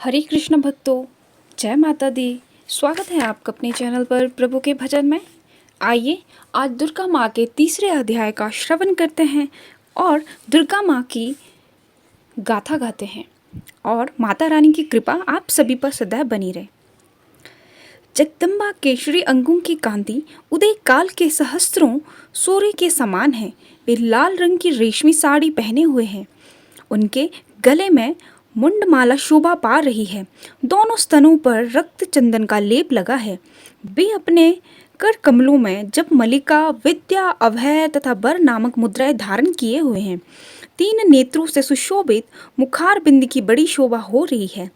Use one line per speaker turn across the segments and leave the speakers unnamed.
हरे कृष्ण भक्तों, जय माता दी। स्वागत है आपका अपने चैनल पर प्रभु के भजन में। आइए आज दुर्गा माँ के तीसरे अध्याय का श्रवण करते हैं और दुर्गा माँ की गाथा गाते हैं और माता रानी की कृपा आप सभी पर सदैव बनी रहे। जगदम्बा के श्री अंगों की कांति उदय काल के सहस्त्रों सूर्य के समान है। वे लाल रंग की रेशमी साड़ी पहने हुए हैं। उनके गले में मुंडमाला शोभा पा रही है। दोनों स्तनों पर रक्त चंदन का लेप लगा है। वे अपने कर कमलों में जब मलिका, विद्या, अभय तथा बर नामक मुद्राएं धारण किए हुए हैं। 3 नेत्रों से सुशोभित मुखार बिंद की बड़ी शोभा हो रही है।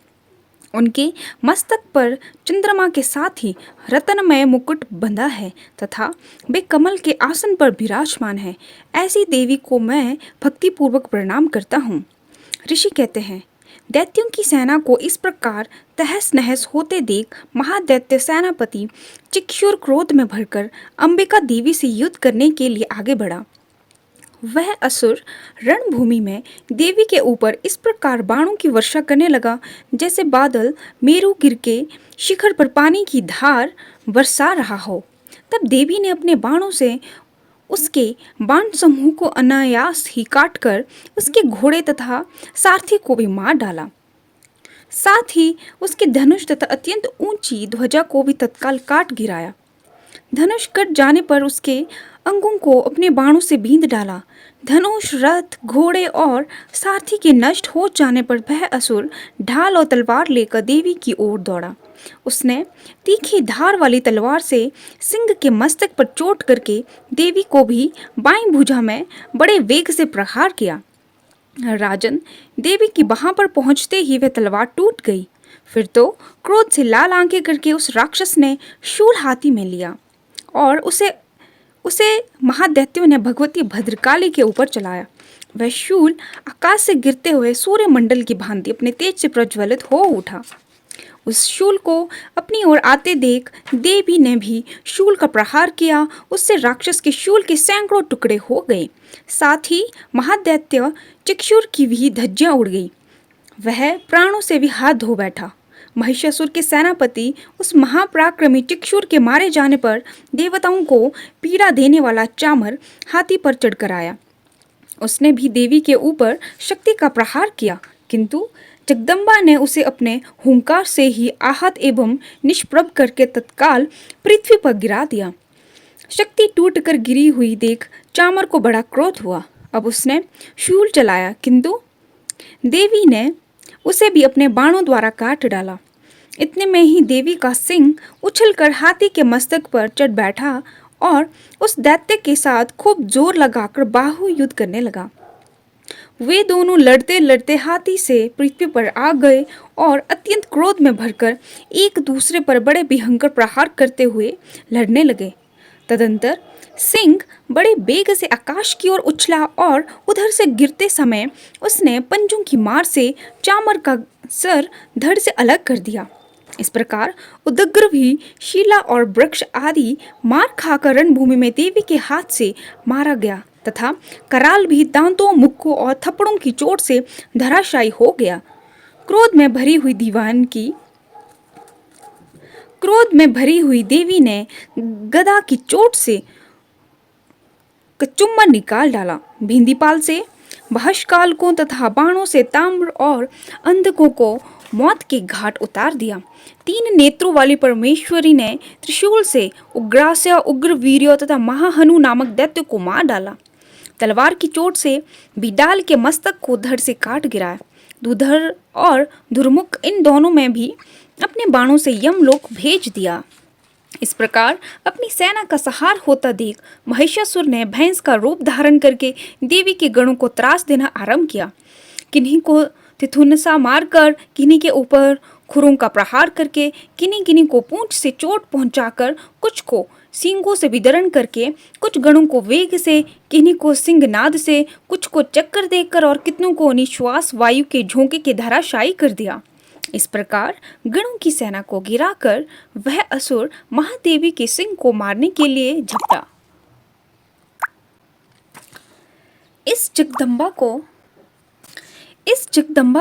उनके मस्तक पर चंद्रमा के साथ ही रत्नमय मुकुट बंधा है तथा वे कमल के आसन पर विराजमान है। ऐसी देवी को मैं भक्तिपूर्वक प्रणाम करता हूँ। ऋषि कहते हैं, दैत्यों की सेना को इस प्रकार तहस नहस होते देख महादैत्य सेनापति चिक्षुर क्रोध में भरकर अंबिका देवी से युद्ध करने के लिए आगे बढ़ा। वह असुर रणभूमि में देवी के ऊपर इस प्रकार बाणों की वर्षा करने लगा जैसे बादल मेरू गिर के शिखर पर पानी की धार बरसा रहा हो। तब देवी ने अपने बाणों से उसके बाण समूह को अनायास ही काटकर उसके घोड़े तथा सारथी को भी मार डाला। साथ ही उसके धनुष तथा अत्यंत ऊंची ध्वजा को भी तत्काल काट गिराया। धनुष कट जाने पर उसके अंगों को अपने बाणों से बींध डाला। धनुष, रथ, घोड़े और सारथी के नष्ट हो जाने पर वह असुर ढाल और तलवार लेकर देवी की ओर दौड़ा। उसने तीखी धार वाली तलवार से सिंह के मस्तक पर चोट करके देवी को भी बाईं भुजा में बड़े वेग से प्रहार किया। राजन, देवी की बाह पर पहुंचते ही वह तलवार टूट गई। फिर तो क्रोध से लाल आंखें करके उस राक्षस ने शूल हाथी में लिया और उसे महादैत्यों ने भगवती भद्रकाली के ऊपर चलाया। वह शूल आकाश से गिरते हुए सूर्य मंडल की भांति अपने तेज से प्रज्वलित हो उठा। उस शूल को अपनी ओर आते देख देवी ने भी शूल का प्रहार किया। उससे राक्षस के शूल के सैकड़ों टुकड़े हो गए। साथ ही महादैत्य चिक्षुर की भी धज्जियां उड़ गई। वह प्राणों से भी हाथ धो बैठा। महिषासुर के सेनापति उस महापराक्रमी चिक्षुर के मारे जाने पर देवताओं को पीड़ा देने वाला चामर हाथी पर चढ़कर आया। उसने भी देवी के ऊपर शक्ति का प्रहार किया, किंतु जगदम्बा ने उसे अपने हुंकार से ही आहत एवं निष्प्रभ करके तत्काल पृथ्वी पर गिरा दिया। शक्ति टूटकर गिरी हुई देख चामर को बड़ा क्रोध हुआ। अब उसने शूल चलाया, किंतु देवी ने उसे भी अपने बाणों द्वारा काट डाला। इतने में ही देवी का सिंह उछलकर हाथी के मस्तक पर चढ़ बैठा और उस दैत्य के साथ खूब जोर लगाकर बाहु युद्ध करने लगा। वे दोनों लड़ते लड़ते हाथी से पृथ्वी पर आ गए और अत्यंत क्रोध में भरकर एक दूसरे पर बड़े भयंकर प्रहार करते हुए लड़ने लगे। तदंतर सिंह बड़े बेग से आकाश की ओर उछला और उधर से गिरते समय उसने पंजों की मार से चामर का सर धड़ से अलग कर दिया। इस प्रकार उदग्र भी शीला और वृक्ष आदि मार खाकर रणभूमि में देवी के हाथ से मारा गया तथा कराल भी दांतों, मुक्कों और थप्पड़ों की चोट से धराशायी हो गया। क्रोध में भरी हुई देवी ने गदा की चोट से कचुम्मा निकाल डाला। भिंदीपाल से बहशकालकों तथा बाणों से ताम्र और अंधकों को मौत के घाट उतार दिया। 3 नेत्रों वाली परमेश्वरी ने त्रिशूल से उग्रास्य, उग्रवीर्य तथा महाहनु नामक दैत्य को मार डाला। तलवार की चोट से बिडाल के मस्तक को धड़ से काट गिराया। दुधर और धुर्मुख इन दोनों में भी अपने बाणों से यमलोक भेज दिया। इस प्रकार अपनी सेना का संहार होता देख महिषासुर ने भैंस का रूप धारण करके देवी के गणों को त्रास देना आरंभ किया। किन्हीं को तिथुनसा मारकर, किन्हीं के ऊपर खुरों का प्रहार करके, किन्हीं किन्हीं को पूंछ से चोट पहुंचाकर, कुछ को सींगों से विदरण करके, कुछ गणों को वेग से, किन्हीं को सिंहनाद से, कुछ को चक्कर देकर और कितनों को निश्वास वायु के झोंके के धराशायी कर दिया। इस प्रकार गणों की सेना को गिराकर वह असुर महादेवी के सिंह को मारने के लिए झपटा। इस जगदम्बा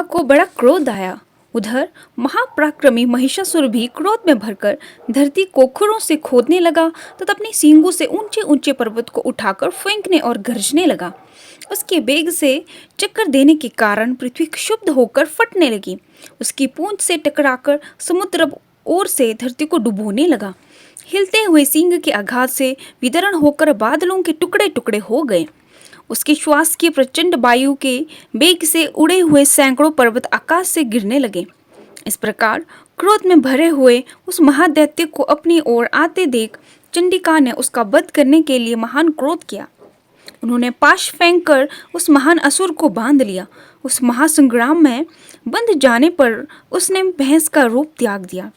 को बड़ा क्रोध आया। उधर महापराक्रमी महिषासुर भी क्रोध में भरकर धरती को खुरों से खोदने लगा तथा अपनी सींगों से ऊंचे ऊंचे पर्वत को उठाकर फेंकने और गरजने लगा। उसके वेग से चक्कर देने के कारण पृथ्वी क्षुब्ध होकर फटने लगी। उसकी पूंछ से टकराकर समुद्र ओर से धरती को डुबोने लगा। हिलते हुए सींग के आघात से विदरण होकर बादलों के टुकड़े टुकड़े हो गए। उसके श्वास की प्रचंड वायु के वेग से उड़े हुए सैकड़ों पर्वत आकाश से गिरने लगे। इस प्रकार क्रोध में भरे हुए उस महादैत्य को अपनी ओर आते देख चंडिका ने उसका वध करने के लिए महान क्रोध किया। उन्होंने पाश फेंक कर उस महान असुर को बांध लिया। उस महासंग्राम में बंध जाने पर उसने भैंस का रूप त्याग दिया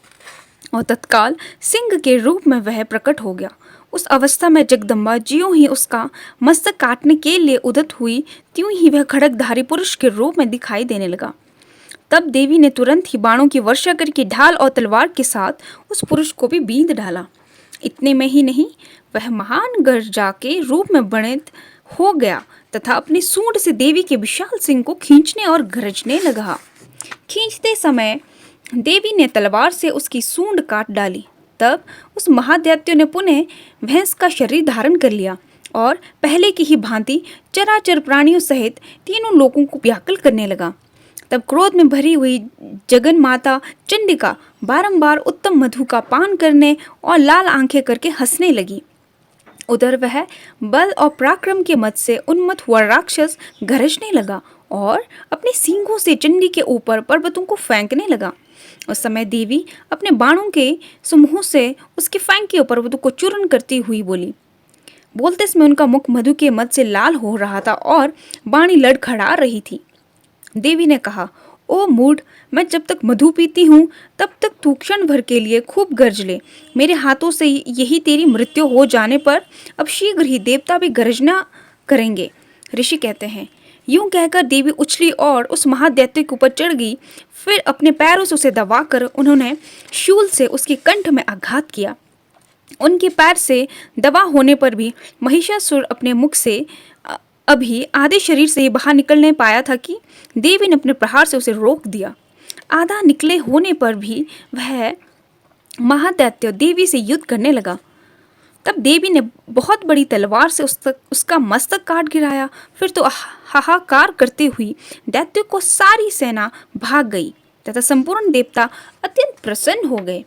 और तत्काल सिंह के रूप में वह प्रकट हो गया। उस अवस्था में जगदम्बा ज्यों ही उसका मस्तक काटने के लिए उद्यत हुई, त्यों ही वह खड़गधारी पुरुष के रूप में दिखाई देने लगा। तब देवी ने तुरंत ही बाणों की वर्षा करके ढाल और तलवार के साथ उस पुरुष को भी बींध डाला। इतने में ही नहीं, वह महान गर्जा के रूप में वर्णित हो गया तथा अपनी सूंड से देवी के विशाल सिंह को खींचने और गरजने लगा। खींचते समय देवी ने तलवार से उसकी सूंड काट डाली। तब उस महादैत्य ने पुनः भैंस का शरीर धारण कर लिया और पहले की ही भांति चराचर प्राणियों सहित तीनों लोगों को व्याकुल करने लगा। तब क्रोध में भरी हुई जगन माता चंडिका बारंबार उत्तम मधु का पान करने और लाल आंखें करके हंसने लगी। उधर वह बल और पराक्रम के मद से उन्मत्त हुआ राक्षस गरजने लगा और अपने सींगों से चंडी के ऊपर पर्वतों को फेंकने लगा। उस समय देवी अपने बाणों के समूह से उसके फेंके पर्वतों को चूर्ण करती हुई बोली। बोलते समय उनका मुख मधु के मद से लाल हो रहा था और बाणी लड़खड़ा रही थी। देवी ने कहा, ओ मूढ़, मैं जब तक मधु पीती हूँ तब तक तू क्षण भर के लिए खूब गरज ले। मेरे हाथों से यही तेरी मृत्यु हो जाने पर अब शीघ्र ही देवता भी गरजना करेंगे। ऋषि कहते हैं, यूं कहकर देवी उछली और उस महादैत्य के ऊपर चढ़ गई। फिर अपने पैरों से उसे दबाकर उन्होंने शूल से उसके कंठ में आघात किया। उनके पैर से दबा होने पर भी महिषासुर अपने मुख से अभी आधे शरीर से बाहर निकल नहीं पाया था कि देवी ने अपने प्रहार से उसे रोक दिया। आधा निकले होने पर भी वह महादैत्य देवी से युद्ध करने लगा। तब देवी ने बहुत बड़ी तलवार से उसका मस्तक काट गिराया। फिर तो हाहाकार करते हुई दैत्य को सारी सेना भाग गई तथा संपूर्ण देवता अत्यंत प्रसन्न हो गए।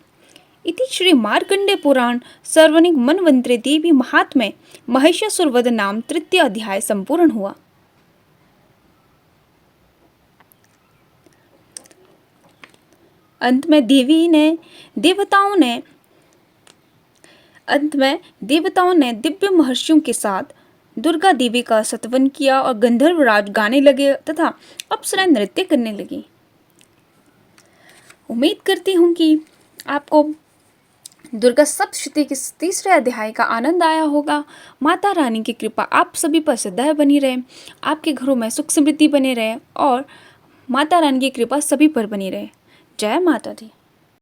इति श्री मार्कंडेय पुराण सर्वनिक मनवंतरे देवी महात्म्य महिषासुर वध नाम तृतीय अध्याय संपूर्ण हुआ। अंत में देवताओं ने दिव्य महर्षियों के साथ दुर्गा देवी का स्तवन किया और गंधर्व राज गाने लगे तथा अप्सराएं नृत्य करने लगी। उम्मीद करती हूँ कि आपको दुर्गा सप्तशती के तीसरे अध्याय का आनंद आया होगा। माता रानी की कृपा आप सभी पर सदैव बनी रहे, आपके घरों में सुख समृद्धि बने रहे और माता रानी की कृपा सभी पर बनी रहे। जय माता दी।